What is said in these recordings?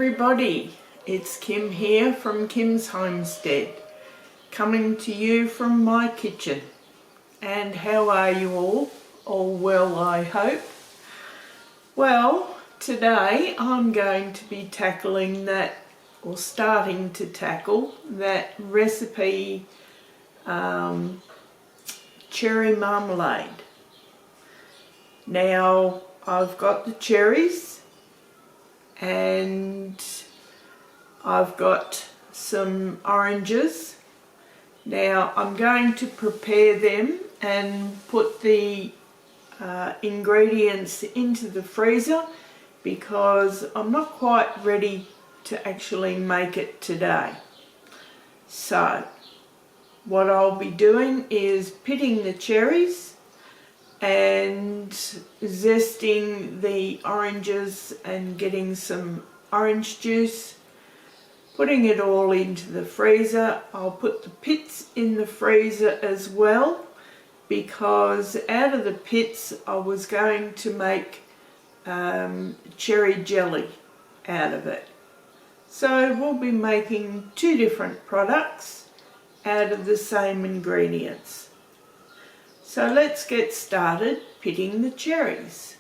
everybody, it's Kim here from Kim's Homestead, coming to you from my kitchen. And how are you all? All well, I hope. Well, today I'm going to be tackling that, or starting to tackle that recipe, cherry marmalade. Now I've got the cherries and I've got some oranges. Now I'm going to prepare them and put the ingredients into the freezer because I'm not quite ready to actually make it today. So what I'll be doing is pitting the cherries and zesting the oranges and getting some orange juice, putting it all into the freezer. I'll put the pits in the freezer as well because out of the pits I was going to make cherry jelly out of it. So we'll be making two different products out of the same ingredients. So let's get started pitting the cherries.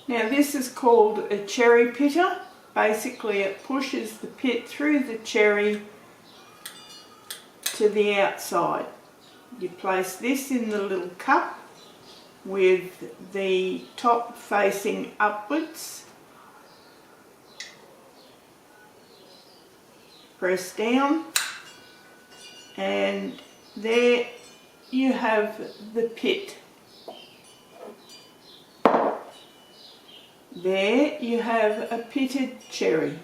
Now this is called a cherry pitter. Basically it pushes the pit through the cherry to the outside. You place this in the little cup with the top facing upwards. Press down and there you have the pit. There you have a pitted cherry.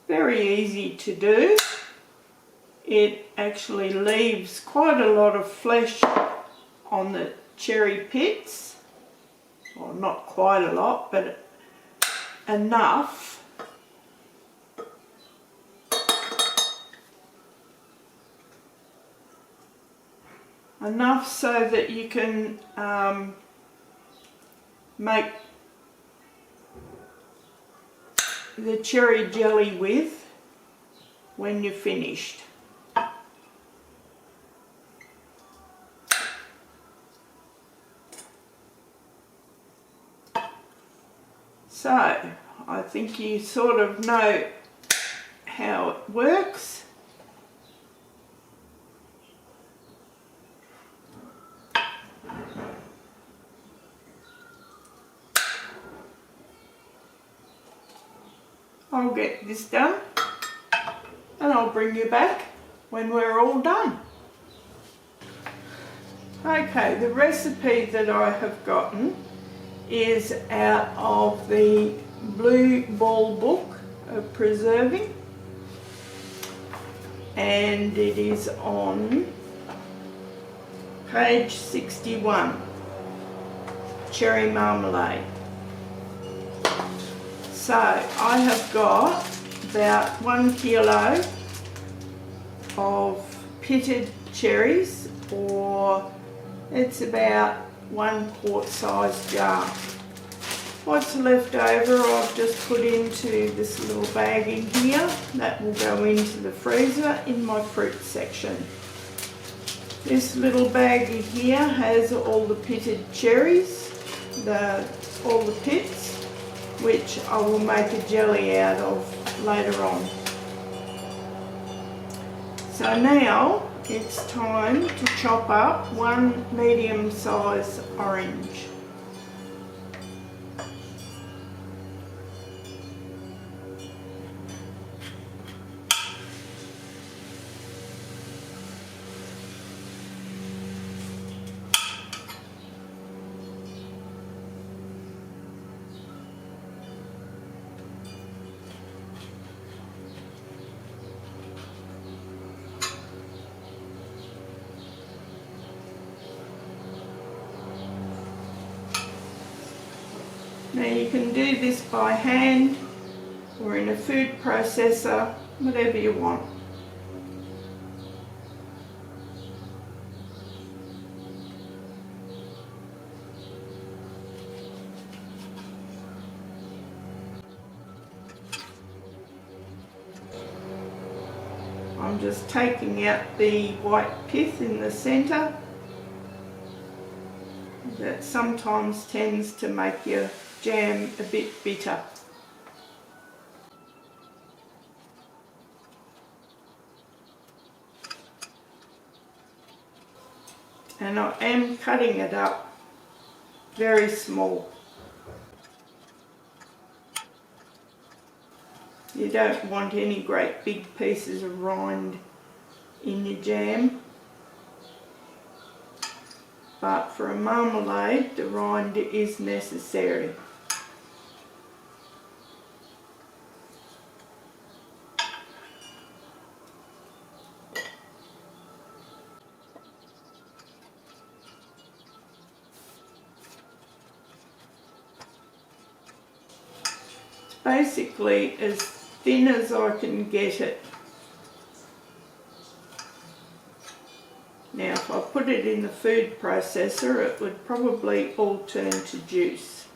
Very easy to do. It actually leaves quite a lot of flesh on the cherry pits. Well, not quite a lot, but enough. Enough so that you can make the cherry jelly with when you're finished. So I think you sort of know how it works. I'll get this done and I'll bring you back when we're all done. Okay, the recipe that I have gotten is out of the Blue Ball book of preserving, and it is on page 61, cherry marmalade. So I have got about 1 kilo of pitted cherries, or it's about 1 quart size jar. What's left over I've just put into this little bag in here. That will go into the freezer in my fruit section. This little baggie here has all the pitted cherries, all the pits, which I will make a jelly out of later on. So now it's time to chop up one medium-sized orange. Now you can do this by hand or in a food processor, whatever you want. I'm just taking out the white pith in the centre. That sometimes tends to make your jam a bit bitter. And I am cutting it up very small. You don't want any great big pieces of rind in your jam. But for a marmalade, the rind is necessary. It's basically as thin as I can get it. Now if I put it in the food processor, it would probably all turn to juice.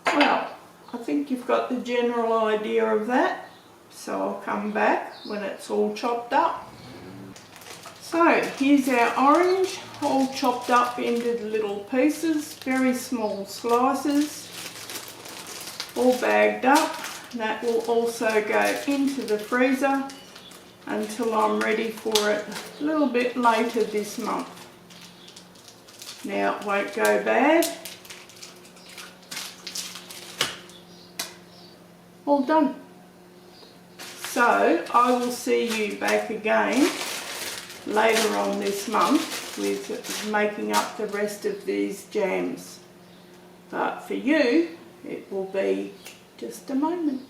Well, I think you've got the general idea of that, so I'll come back when it's all chopped up. So here's our orange, all chopped up into little pieces, very small slices, all bagged up. That will also go into the freezer until I'm ready for it a little bit later this month. Now it won't go bad. All done. So I will see you back again later on this month with making up the rest of these jams. But for you, it will be just a moment.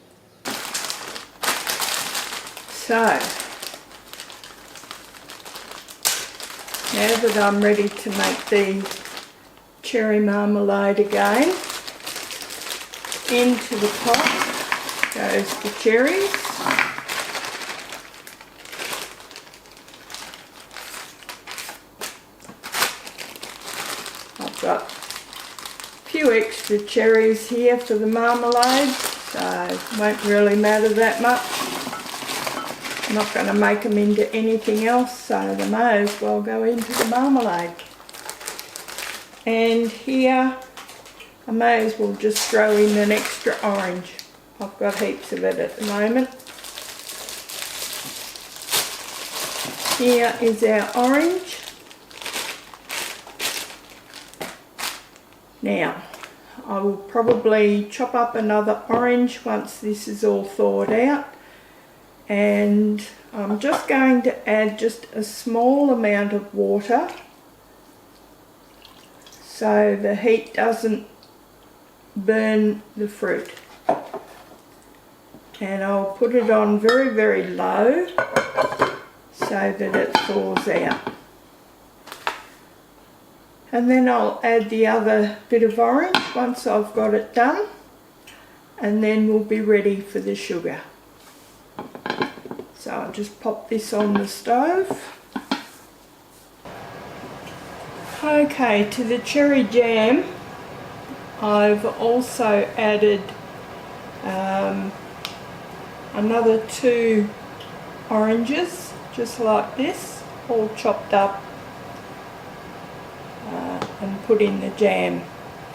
So, now that I'm ready to make the cherry marmalade again, into the pot goes the cherries. I've got a few extra cherries here for the marmalade, so it won't really matter that much. I'm not going to make them into anything else, so they may as well go into the marmalade. And here I may as well just throw in an extra orange. I've got heaps of it at the moment. Here is our orange. Now, I will probably chop up another orange once this is all thawed out. And I'm just going to add just a small amount of water so the heat doesn't burn the fruit. And I'll put it on very, very low so that it thaws out. And then I'll add the other bit of orange once I've got it done, and then we'll be ready for the sugar. So I'll just pop this on the stove. Okay, to the cherry jam, I've also added another 2 oranges, just like this, all chopped up and put in the jam.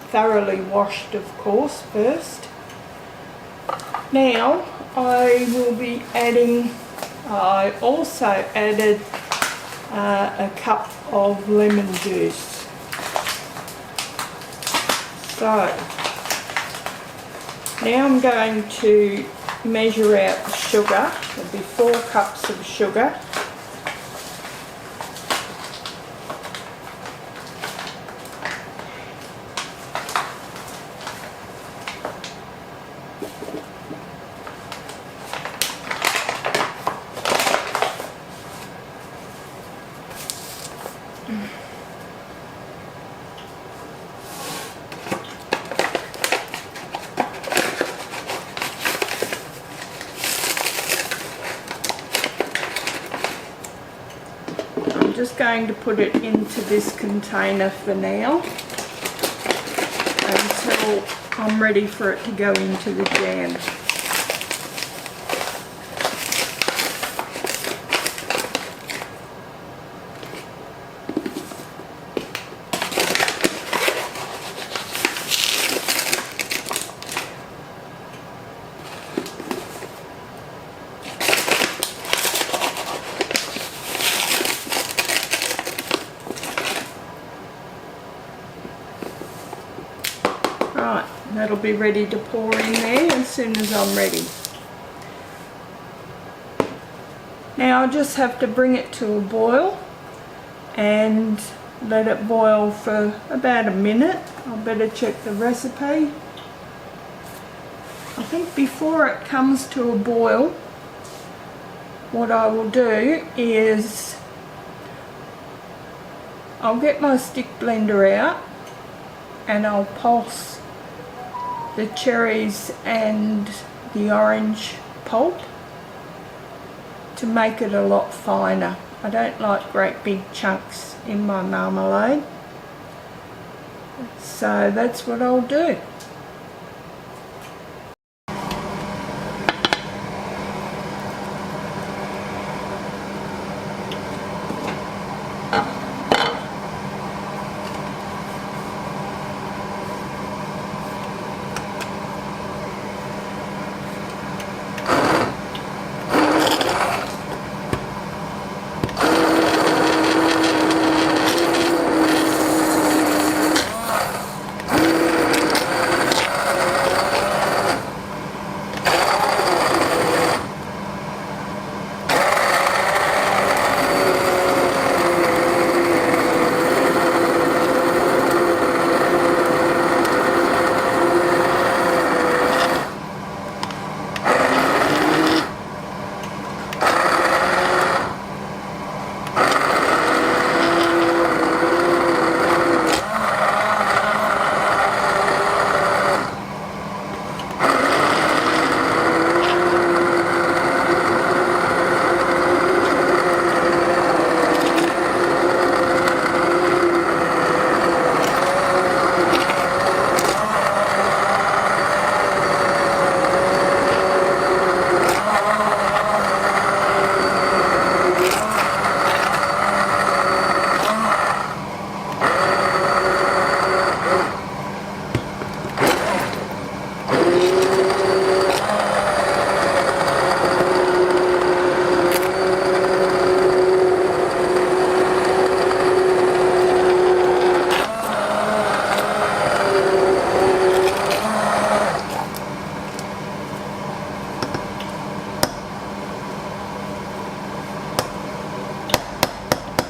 Thoroughly washed, of course, first. Now I will be adding, I also added a cup of lemon juice. So now I'm going to measure out the sugar. There'll be 4 cups of sugar. I'm just going to put it into this container for now until I'm ready for it to go into the jam. Right, that'll be ready to pour in there as soon as I'm ready. Now I just have to bring it to a boil and let it boil for about a minute. I better check the recipe. I think before it comes to a boil, what I will do is I'll get my stick blender out and I'll pulse the cherries and the orange pulp to make it a lot finer. I don't like great big chunks in my marmalade, so that's what I'll do.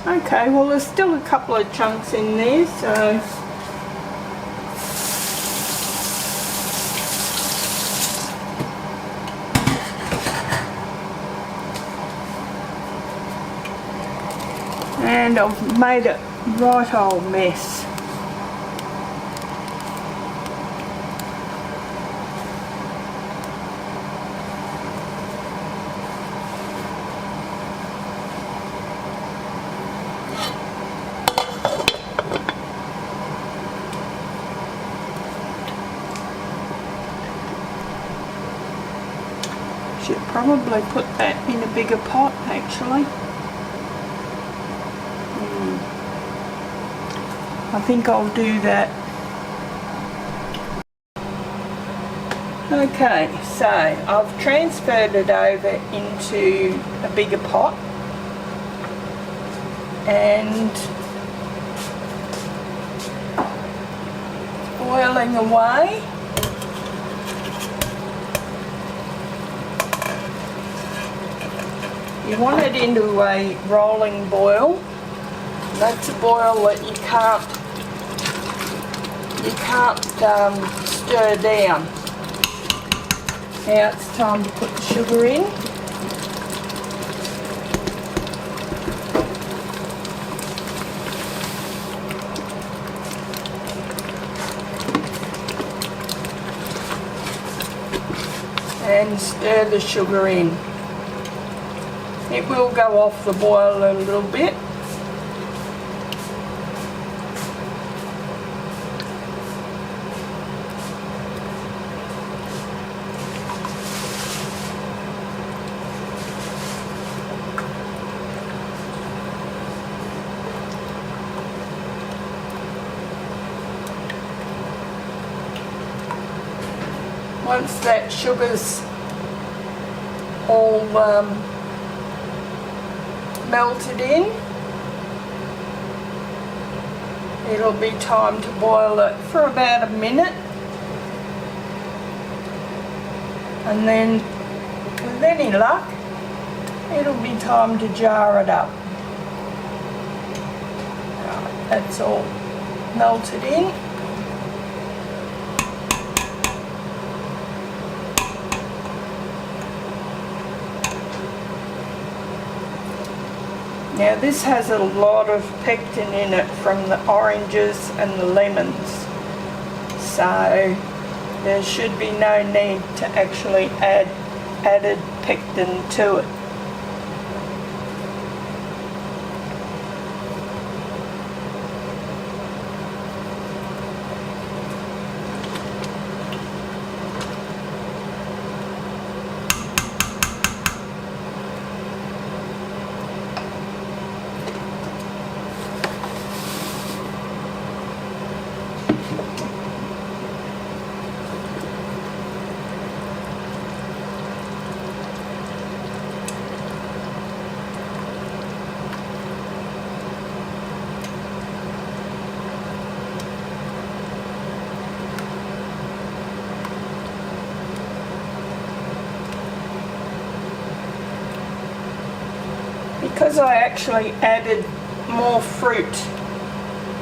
Okay, well there's still a couple of chunks in there, so and I've made it right old mess. Should probably put that in a bigger pot actually. I think I'll do that. Okay, so I've transferred it over into a bigger pot and boiling away. You want it into a rolling boil. That's a boil that you can't stir down. Now it's time to put the sugar in. And stir the sugar in. It will go off the boil a little bit. Once that sugar's all melted in, it'll be time to boil it for about a minute, and then with any luck it'll be time to jar it up. That's all melted in. Now this has a lot of pectin in it from the oranges and the lemons, so there should be no need to actually add added pectin to it. Because I actually added more fruit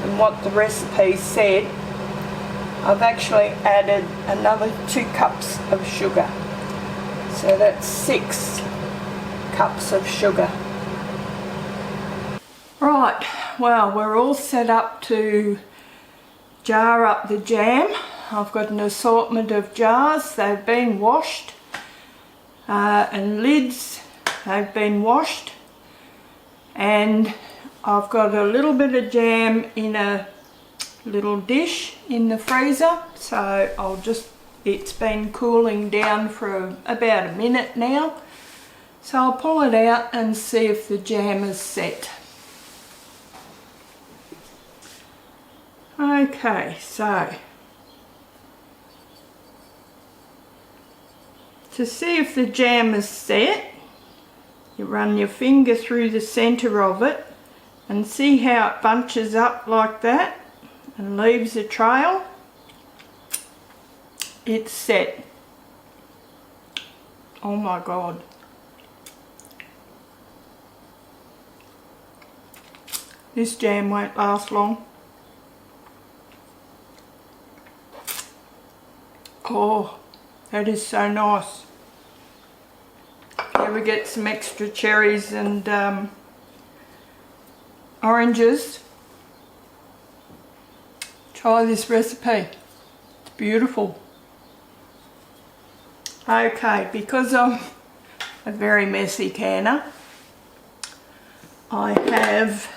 than what the recipe said, I've actually added another 2 cups of sugar. So that's 6 cups of sugar. Right, well, we're all set up to jar up the jam. I've got an assortment of jars. They've been washed, and lids, they've been washed. And I've got a little bit of jam in a little dish in the freezer, so it's been cooling down for about a minute now, so I'll pull it out and see if the jam is set. Okay, so to see if the jam is set, you run your finger through the centre of it and see how it bunches up like that and leaves a trail. It's set. Oh my God. This jam won't last long. Oh, that is so nice. Here we get some extra cherries and oranges. Try this recipe. It's beautiful. Okay, because I'm a very messy canner, I have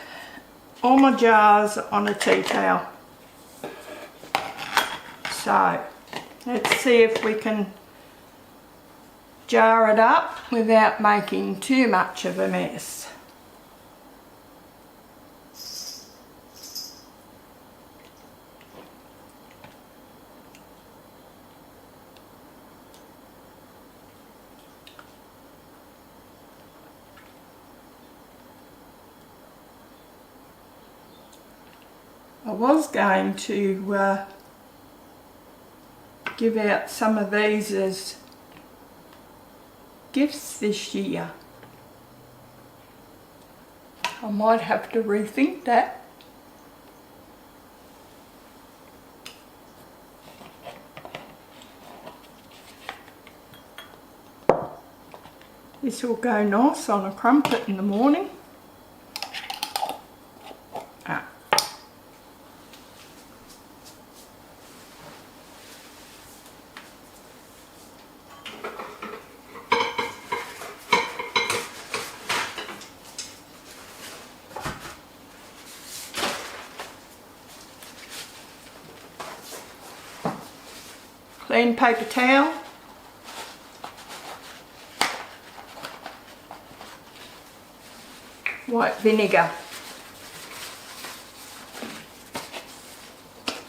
all my jars on a tea towel. So let's see if we can jar it up without making too much of a mess. I was going to give out some of these as gifts this year. I might have to rethink that. This will go nice on a crumpet in the morning. Clean paper towel. White vinegar.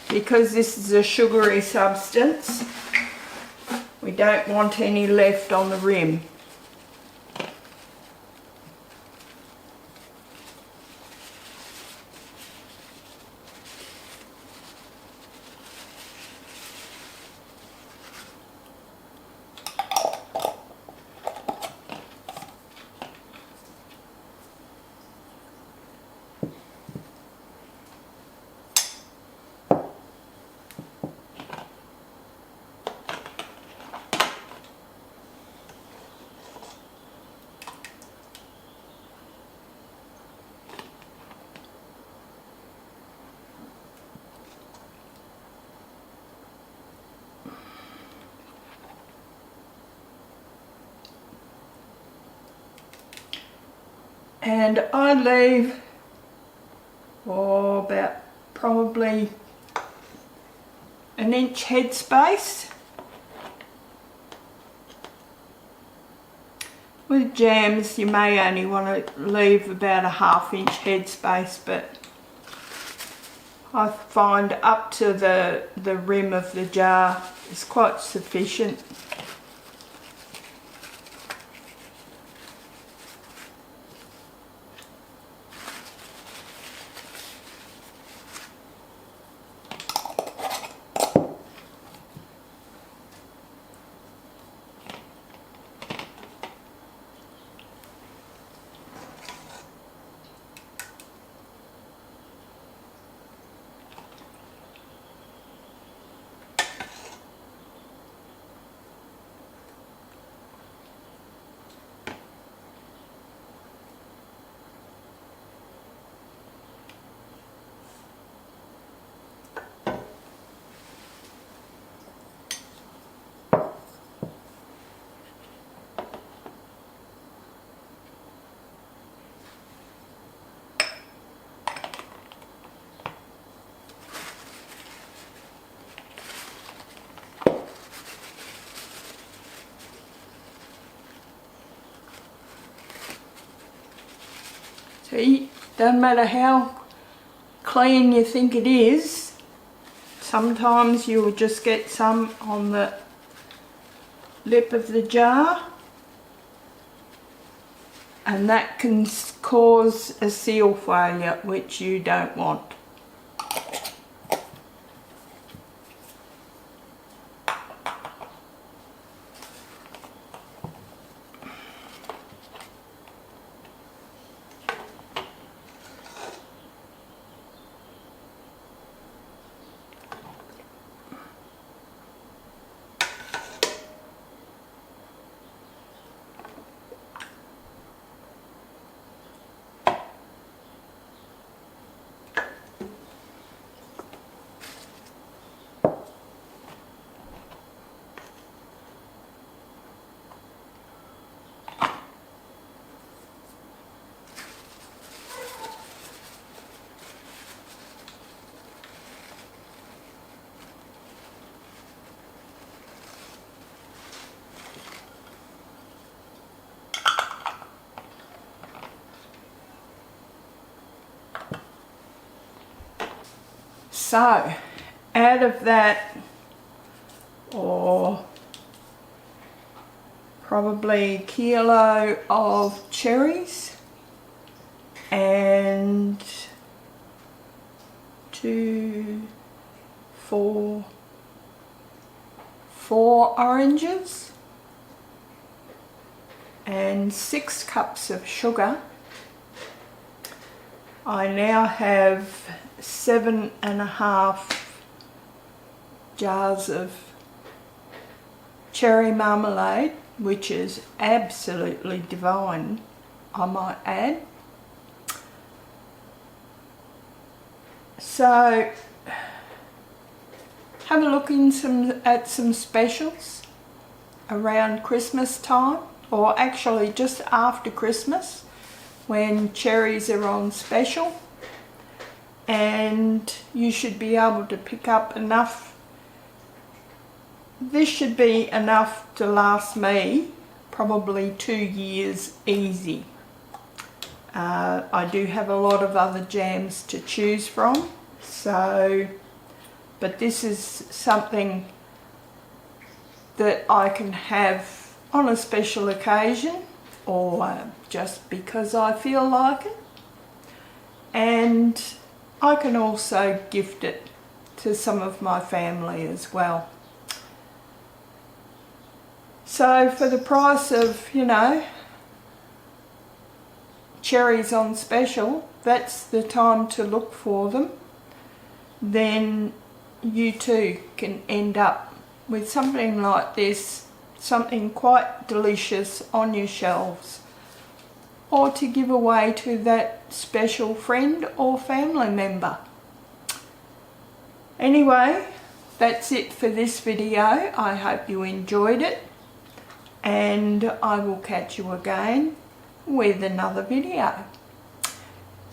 Because this is a sugary substance, we don't want any left on the rim. And I leave about probably an inch head space. With jams you may only want to leave about a ½ inch head space, but I find up to the rim of the jar is quite sufficient. See, doesn't matter how clean you think it is, sometimes you'll just get some on the lip of the jar, and that can cause a seal failure, which you don't want. So out of that, or probably a kilo of cherries and 4 oranges and 6 cups of sugar, I now have 7.5 jars of cherry marmalade, which is absolutely divine, I might add. So have a look at some specials around Christmas time, or actually just after Christmas, when cherries are on special, and you should be able to pick up enough. This should be enough to last me probably 2 years easy. I do have a lot of other jams to choose from, so, but this is something that I can have on a special occasion, or just because I feel like it, and I can also gift it to some of my family as well. So for the price of, you know, cherries on special, that's the time to look for them. Then you too can end up with something like this, something quite delicious on your shelves, or to give away to that special friend or family member. Anyway, that's it for this video. I hope you enjoyed it, and I will catch you again with another video.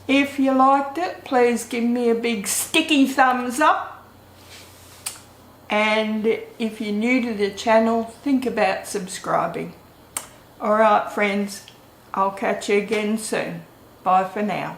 If you liked it, please give me a big sticky thumbs up, and if you're new to the channel, think about subscribing. Alright friends, I'll catch you again soon. Bye for now.